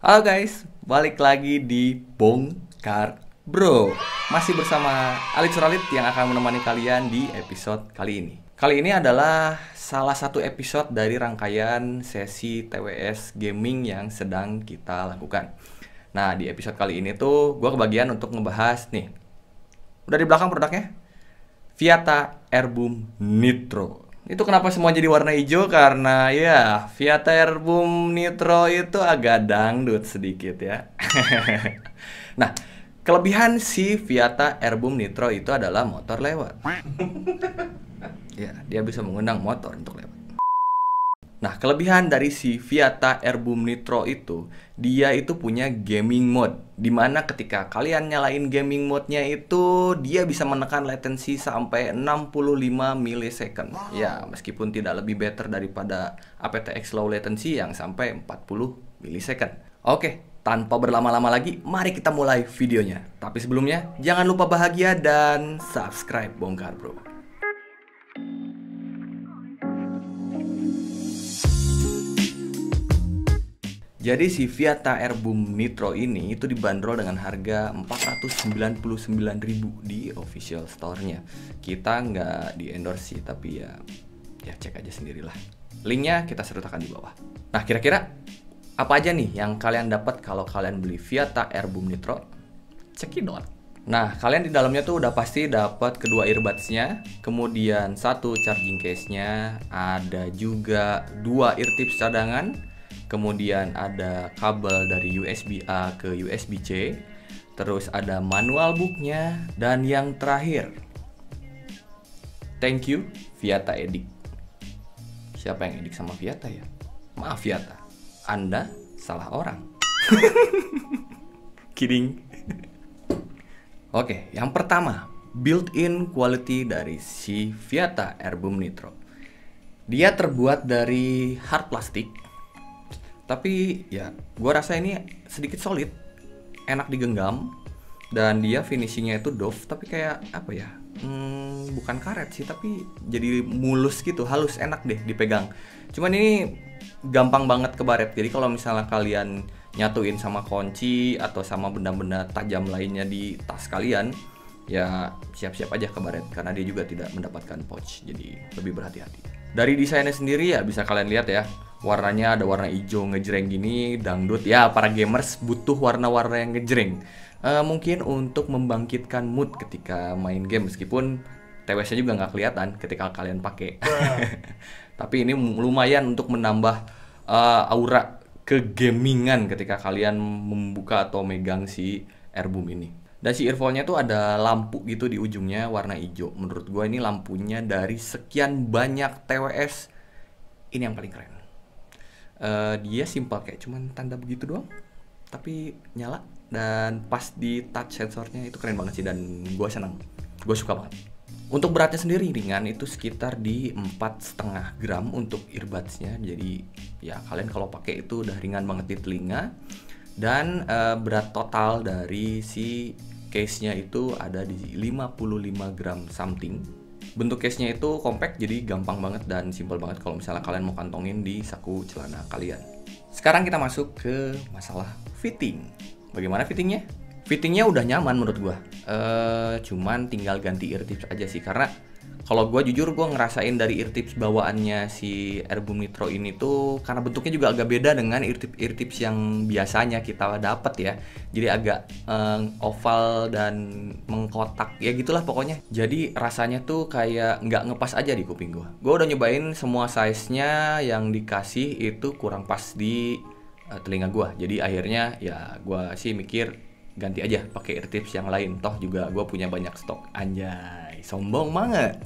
Halo guys, balik lagi di Bongkar Bro. Masih bersama Alit Suralit yang akan menemani kalian di episode kali ini. Kali ini adalah salah satu episode dari rangkaian sesi TWS gaming yang sedang kita lakukan. Nah, di episode kali ini tuh gue kebagian untuk ngebahas nih. Udah di belakang produknya? Viata Airboom Nitro. Itu kenapa semua jadi warna hijau? Karena ya Viata Airboom Nitro itu agak dangdut sedikit ya. Nah, kelebihan si Viata Airboom Nitro itu adalah motor lewat. Ya, dia bisa mengundang motor untuk lewat. Nah, kelebihan dari si Viata Airboom Nitro itu, dia itu punya gaming mode, dimana ketika kalian nyalain gaming mode-nya itu, dia bisa menekan latency sampai 65 millisecond. Ya, meskipun tidak lebih better daripada aptX low latency yang sampai 40 millisecond. Oke, tanpa berlama-lama lagi, mari kita mulai videonya. Tapi sebelumnya, jangan lupa bahagia dan subscribe Bongkar Bro. Jadi si Viata Airboom Nitro ini itu dibanderol dengan harga 499.000 di official store-nya. Kita nggak di endorse sih, tapi ya cek aja sendirilah. Linknya kita sertakan di bawah. Nah, kira-kira apa aja nih yang kalian dapat kalau kalian beli Viata Airboom Nitro? Cekidot. Nah, kalian di dalamnya tuh udah pasti dapat kedua earbuds-nya, kemudian satu charging case-nya, ada juga dua ear tips cadangan. Kemudian ada kabel dari USB A ke USB C. Terus ada manual booknya. Dan yang terakhir, thank you Viata Edik. Siapa yang edik sama Viata ya? Maaf Viata, Anda salah orang. Kidding. Oke, yang pertama, built-in quality dari si Viata Airboom Nitro. Dia terbuat dari hard plastik, tapi ya gue rasa ini sedikit solid, enak digenggam, dan dia finishingnya itu doff, tapi kayak apa ya, bukan karet sih, tapi jadi mulus gitu, halus, enak deh dipegang. Cuman ini gampang banget kebaret, jadi kalau misalnya kalian nyatuin sama kunci atau sama benda-benda tajam lainnya di tas kalian, ya siap-siap aja kebaret, karena dia juga tidak mendapatkan pouch, jadi lebih berhati-hati. Dari desainnya sendiri ya bisa kalian lihat ya, warnanya ada warna hijau ngejreng gini, dangdut. Ya, para gamers butuh warna-warna yang ngejreng. Mungkin untuk membangkitkan mood ketika main game, meskipun TWS-nya juga nggak kelihatan ketika kalian pakai. Tapi ini lumayan untuk menambah aura kegamingan ketika kalian membuka atau megang si Airboom ini. Dan si earphone-nya tuh ada lampu gitu di ujungnya warna hijau. Menurut gue ini lampunya dari sekian banyak TWS, ini yang paling keren. Dia simple kayak cuman tanda begitu doang, tapi nyala, dan pas di touch sensornya itu keren banget sih, dan gue senang, gue suka banget. Untuk beratnya sendiri ringan, itu sekitar di 4,5 gram untuk earbuds-nya. Jadi ya kalian kalau pakai itu udah ringan banget di telinga. Dan berat total dari si case-nya itu ada di 55 gram something. Bentuk case-nya itu compact, jadi gampang banget dan simple banget kalau misalnya kalian mau kantongin di saku celana kalian. Sekarang kita masuk ke masalah fitting. Bagaimana fittingnya? Fittingnya udah nyaman menurut gua. Cuman tinggal ganti ear tips aja sih, karena kalau gue jujur, gue ngerasain dari ear tips bawaannya si Airboom Nitro ini tuh, karena bentuknya juga agak beda dengan ear tips yang biasanya kita dapat ya. Jadi agak oval dan mengkotak, ya gitulah pokoknya. Jadi rasanya tuh kayak nggak ngepas aja di kuping gue. Gue udah nyobain semua size-nya yang dikasih, itu kurang pas di telinga gue. Jadi akhirnya ya gue sih mikir ganti aja pakai ear tips yang lain, toh juga gue punya banyak stok. Anjay, sombong banget.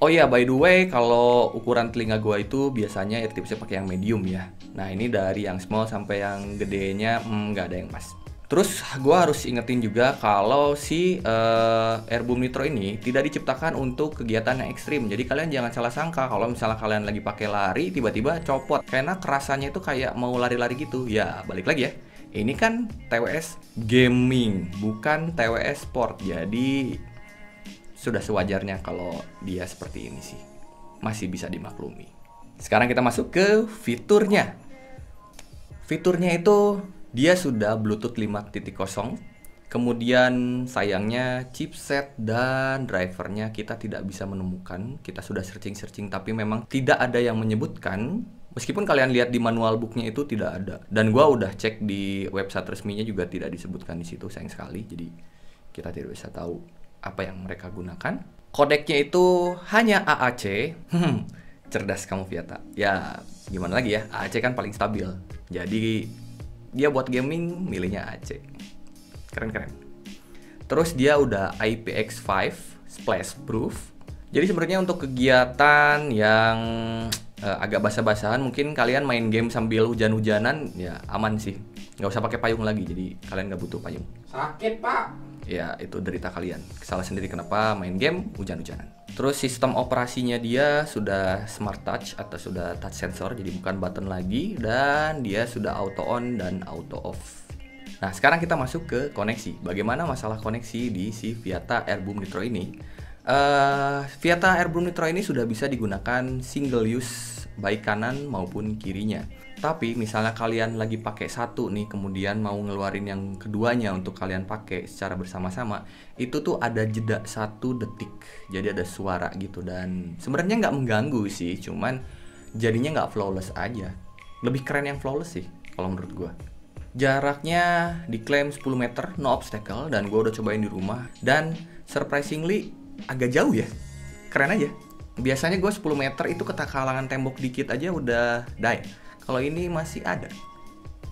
Oh iya, by the way, kalau ukuran telinga gue itu biasanya ear tipsnya pakai yang medium ya. Nah, ini dari yang small sampai yang gedenya nggak ada yang pas. Terus gue harus ingetin juga kalau si Airboom Nitro ini tidak diciptakan untuk kegiatan yang ekstrim. Jadi kalian jangan salah sangka kalau misalnya kalian lagi pakai lari tiba-tiba copot, karena kerasanya itu kayak mau lari-lari gitu. Ya balik lagi ya, ini kan TWS gaming, bukan TWS sport. Jadi sudah sewajarnya kalau dia seperti ini sih. Masih bisa dimaklumi. Sekarang kita masuk ke fiturnya. Fiturnya itu Dia sudah Bluetooth 5.0. Kemudian sayangnya chipset dan drivernya kita tidak bisa menemukan. Kita sudah searching-searching tapi memang tidak ada yang menyebutkan. Meskipun kalian lihat di manual booknya itu tidak ada. Dan gua udah cek di website resminya juga tidak disebutkan di situ, sayang sekali. Jadi kita tidak bisa tahu apa yang mereka gunakan. Kodeknya itu hanya AAC. Cerdas kamu Viata. Ya gimana lagi ya, AAC kan paling stabil. Jadi dia buat gaming milihnya AAC. Keren-keren. Terus dia udah IPX5 splash proof. Jadi sebenarnya untuk kegiatan yang agak basah-basahan, mungkin kalian main game sambil hujan-hujanan ya aman sih. Nggak usah pakai payung lagi, jadi kalian nggak butuh payung. Sakit pak. Ya itu derita kalian. Salah sendiri kenapa main game hujan-hujanan. Terus sistem operasinya dia sudah smart touch atau sudah touch sensor, jadi bukan button lagi, dan dia sudah auto on dan auto off. Nah, sekarang kita masuk ke koneksi. Bagaimana masalah koneksi di si Viata Airboom Nitro ini? Viata Airboom Nitro ini sudah bisa digunakan single use baik kanan maupun kirinya. Tapi misalnya kalian lagi pakai satu nih, kemudian mau ngeluarin yang keduanya untuk kalian pakai secara bersama-sama, itu tuh ada jeda 1 detik. Jadi ada suara gitu, dan sebenarnya nggak mengganggu sih, cuman jadinya nggak flawless aja. Lebih keren yang flawless sih kalau menurut gua. Jaraknya diklaim 10 meter, no obstacle, dan gue udah cobain di rumah. Dan surprisingly agak jauh ya, keren aja. Biasanya gue 10 meter itu ketakalangan tembok dikit aja udah die. Kalau ini masih ada.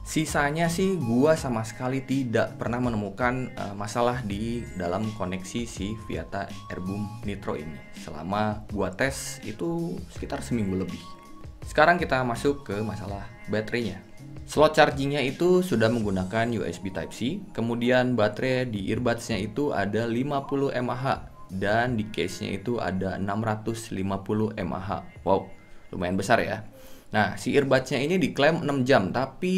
Sisanya sih gue sama sekali tidak pernah menemukan masalah di dalam koneksi si Viata Airboom Nitro ini. Selama gue tes itu sekitar seminggu lebih. Sekarang kita masuk ke masalah baterainya. Slot chargingnya itu sudah menggunakan USB Type-C, kemudian baterai di earbuds-nya itu ada 50 mAh dan di case-nya itu ada 650 mAh. Wow, lumayan besar ya. Nah, si earbuds-nya ini diklaim 6 jam, tapi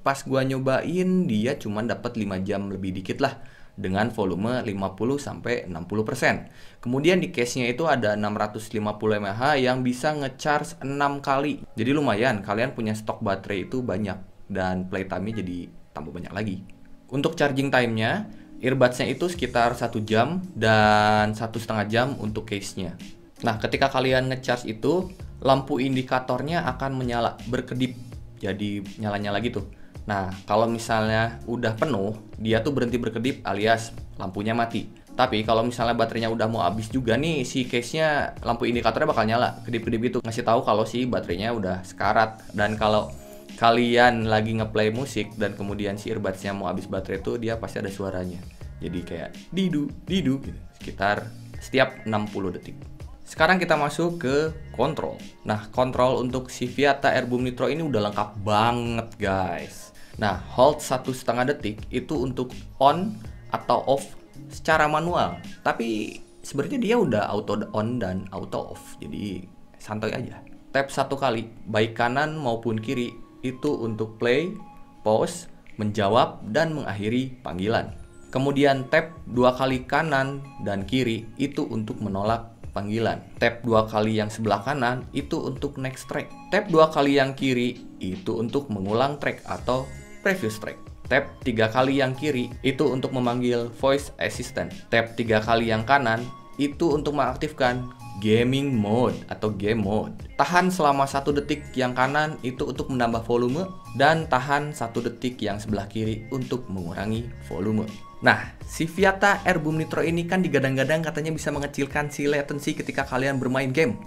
pas gua nyobain dia cuma dapat 5 jam lebih dikit lah dengan volume 50-60%. Kemudian di case-nya itu ada 650 mAh yang bisa ngecharge 6 kali. Jadi lumayan, kalian punya stok baterai itu banyak dan playtime-nya jadi tambah banyak lagi. Untuk charging time-nya, earbuds-nya itu sekitar 1 jam dan 1,5 jam untuk case-nya. Nah, ketika kalian ngecharge itu, lampu indikatornya akan menyala, berkedip. Jadi nyala-nyala gitu. Nah, kalau misalnya udah penuh, dia tuh berhenti berkedip alias lampunya mati. Tapi kalau misalnya baterainya udah mau habis juga nih, si case-nya lampu indikatornya bakal nyala, kedip-kedip itu, ngasih tahu kalau si baterainya udah sekarat. Dan kalau kalian lagi ngeplay musik dan kemudian si earbuds-nya mau habis baterai itu, dia pasti ada suaranya. Jadi kayak didu gitu, sekitar setiap 60 detik. Sekarang kita masuk ke kontrol. Nah, kontrol untuk si Viata Airboom Nitro ini udah lengkap banget guys. Nah, hold 1,5 detik itu untuk on atau off secara manual. Tapi sebenarnya dia udah auto on dan auto off, jadi santai aja. Tap 1 kali, baik kanan maupun kiri, itu untuk play, pause, menjawab, dan mengakhiri panggilan. Kemudian tap 2 kali kanan dan kiri, itu untuk menolak panggilan. Tap 2 kali yang sebelah kanan itu untuk next track. Tap 2 kali yang kiri itu untuk mengulang track atau previous track. Tap 3 kali yang kiri itu untuk memanggil voice assistant. Tap 3 kali yang kanan itu untuk mengaktifkan gaming mode atau game mode. Tahan selama 1 detik yang kanan itu untuk menambah volume, dan tahan 1 detik yang sebelah kiri untuk mengurangi volume. Nah, si Viata Airboom Nitro ini kan digadang-gadang katanya bisa mengecilkan si latency ketika kalian bermain game.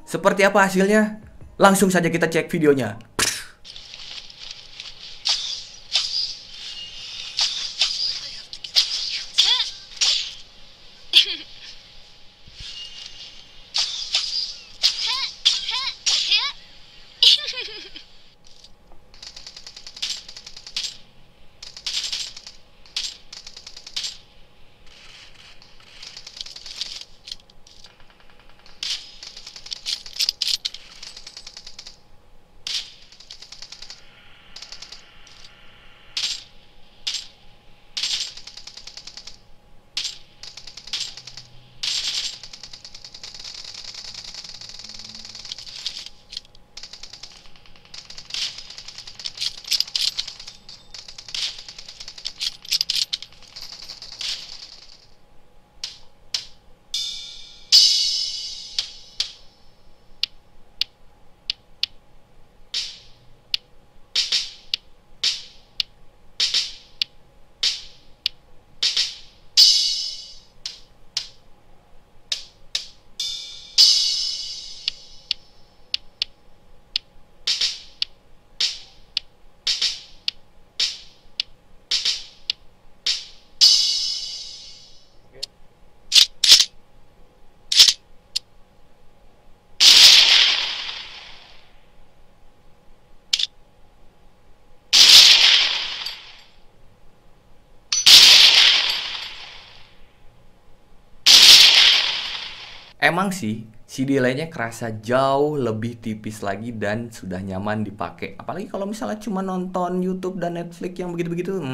Seperti apa hasilnya? Langsung saja kita cek videonya. Emang sih, si delay-nya kerasa jauh lebih tipis lagi dan sudah nyaman dipakai. Apalagi kalau misalnya cuma nonton YouTube dan Netflix yang begitu-begitu,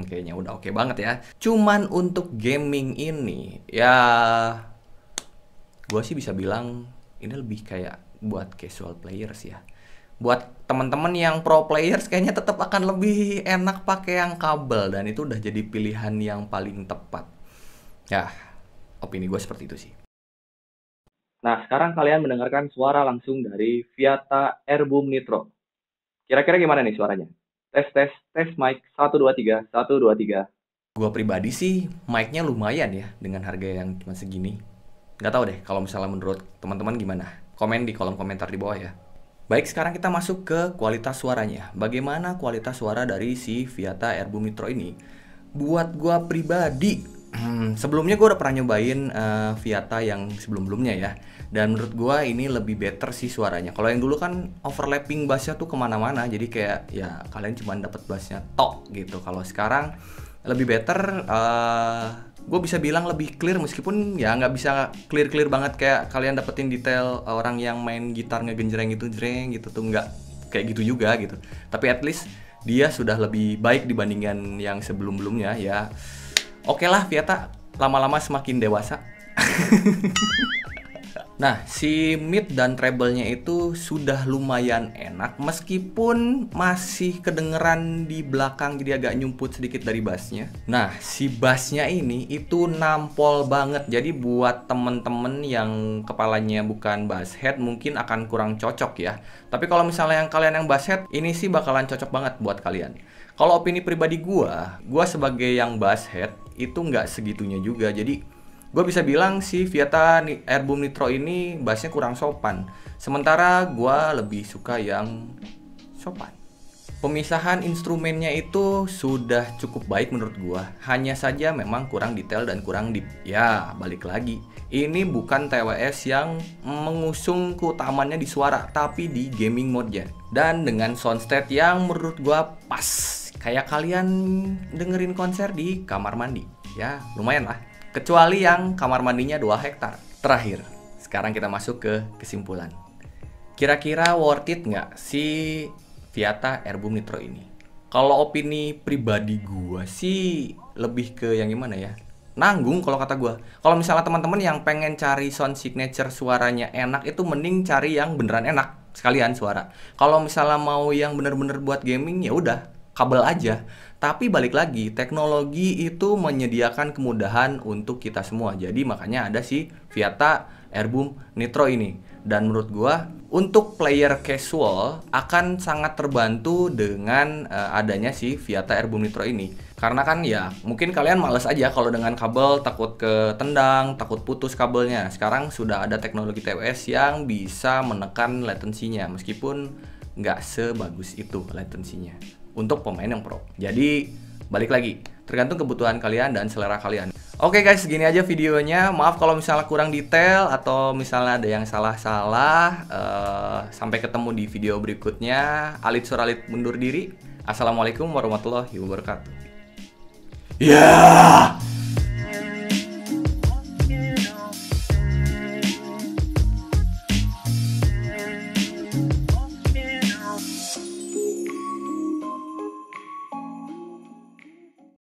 kayaknya udah oke banget ya. Cuman untuk gaming ini, ya gue sih bisa bilang ini lebih kayak buat casual players ya. Buat teman-teman yang pro players kayaknya tetap akan lebih enak pakai yang kabel dan itu udah jadi pilihan yang paling tepat. Ya, opini gue seperti itu sih. Nah, sekarang kalian mendengarkan suara langsung dari Viata Airboom Nitro. Kira-kira gimana nih suaranya? Tes, tes, tes mic. 1, 2, 3, 1, 2, 3. Gua pribadi sih mic-nya lumayan ya dengan harga yang cuma segini. Nggak tahu deh kalau misalnya menurut teman-teman gimana. Komen di kolom komentar di bawah ya. Baik, sekarang kita masuk ke kualitas suaranya. Bagaimana kualitas suara dari si Viata Airboom Nitro ini? Buat gua pribadi, sebelumnya gua udah pernah nyobain Viata yang sebelum-belumnya ya. Dan menurut gua ini lebih better sih suaranya. Kalau yang dulu kan overlapping bassnya tuh kemana-mana, jadi kayak ya kalian cuma dapat bassnya tok gitu. Kalau sekarang lebih better, gue bisa bilang lebih clear meskipun ya nggak bisa clear banget kayak kalian dapetin detail orang yang main gitar ngegenjreng gitu, jreng gitu tuh nggak kayak gitu juga gitu. Tapi at least dia sudah lebih baik dibandingkan yang sebelum-belumnya ya. Oke lah, Viata lama-lama semakin dewasa. Nah, si mid dan treble-nya itu sudah lumayan enak meskipun masih kedengeran di belakang jadi agak nyumput sedikit dari bassnya. Nah, si bassnya ini itu nampol banget. Jadi buat temen-temen yang kepalanya bukan bass head mungkin akan kurang cocok ya. Tapi kalau misalnya kalian yang bass head, ini sih bakalan cocok banget buat kalian. Kalau opini pribadi gua sebagai yang bass head itu nggak segitunya juga. Jadi gue bisa bilang si Viata Airboom Nitro ini bassnya kurang sopan. Sementara gue lebih suka yang sopan. Pemisahan instrumennya itu sudah cukup baik menurut gue. Hanya saja memang kurang detail dan kurang deep. Ya, balik lagi. Ini bukan TWS yang mengusung keutamaannya di suara, tapi di gaming mode-nya. Dan dengan soundstage yang menurut gue pas. Kayak kalian dengerin konser di kamar mandi. Ya, lumayan lah. Kecuali yang kamar mandinya 2 hektar. Terakhir, sekarang kita masuk ke kesimpulan. Kira-kira worth it nggak si Viata Airboom Nitro ini? Kalau opini pribadi gue sih lebih ke yang gimana ya? Nanggung kalau kata gue. Kalau misalnya teman-teman yang pengen cari sound signature suaranya enak, itu mending cari yang beneran enak sekalian suara. Kalau misalnya mau yang bener-bener buat gaming, ya udah kabel aja. Tapi balik lagi, teknologi itu menyediakan kemudahan untuk kita semua. Jadi makanya ada si Viata Airboom Nitro ini. Dan menurut gua untuk player casual akan sangat terbantu dengan adanya si Viata Airboom Nitro ini. Karena kan ya mungkin kalian males aja kalau dengan kabel takut ketendang, takut putus kabelnya. Sekarang sudah ada teknologi TWS yang bisa menekan latensinya meskipun nggak sebagus itu latensinya untuk pemain yang pro. Jadi balik lagi, tergantung kebutuhan kalian dan selera kalian. Oke guys, segini aja videonya. Maaf kalau misalnya kurang detail atau misalnya ada yang salah-salah. Sampai ketemu di video berikutnya. Alit Suralit mundur diri. Assalamualaikum warahmatullahi wabarakatuh. Ya.